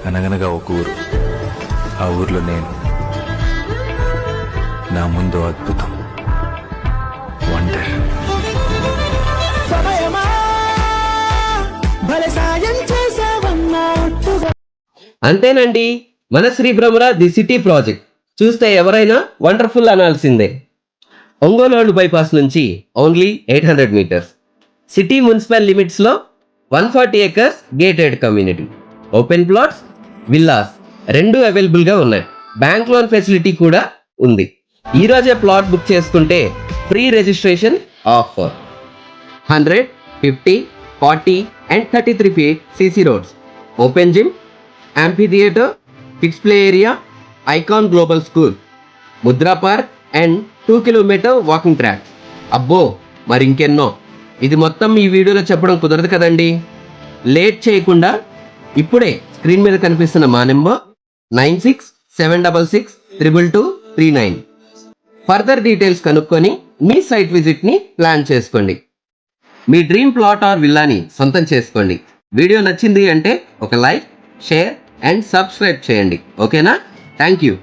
అనగనగా ఒక ఊరు, ఆ ఊర్లో నేను. నా ముందు అద్భుతం, వండర్. అంతేనండి, మన Sri Bhramara the city project చూస్తే ఎవరైనా వండర్ఫుల్ అనాల్సిందే. ఒంగోలు బైపాస్ నుంచి ఓన్లీ 800 మీటర్స్, సిటీ మున్సిపల్ లిమిట్స్లో 140 acres gated community, open plots, villas రెండు అవైలబుల్గా ఉన్నాయి. బ్యాంక్ లోన్ ఫెసిలిటీ కూడా ఉంది. ఈరోజే ప్లాట్ బుక్ చేసుకుంటే free registration offer. 100, 50, 40 and 33 feet CC roads, open gym, amphitheater, fixed play area, Icon Global School, Mudra Park and 2 km walking track. అబ్బో మరింకెన్నో. ఇది మొత్తం ఈ వీడియోలో చెప్పడం కుదరదు కదండి. లేట్ చేయకుండా ఇప్పుడే స్క్రీన్ మీద కనిపిస్తున్న మా నెంబర్ 9676622239 ఫర్దర్ డీటెయిల్స్ కనుక్కొని మీ సైట్ విజిట్ని ప్లాన్ చేసుకోండి. మీ డ్రీమ్ ప్లాట్ ఆర్ విల్లాని సొంతం చేసుకోండి. వీడియో నచ్చింది అంటే ఒక లైక్, షేర్ అండ్ సబ్స్క్రైబ్ చేయండి. ఓకేనా? Thank you.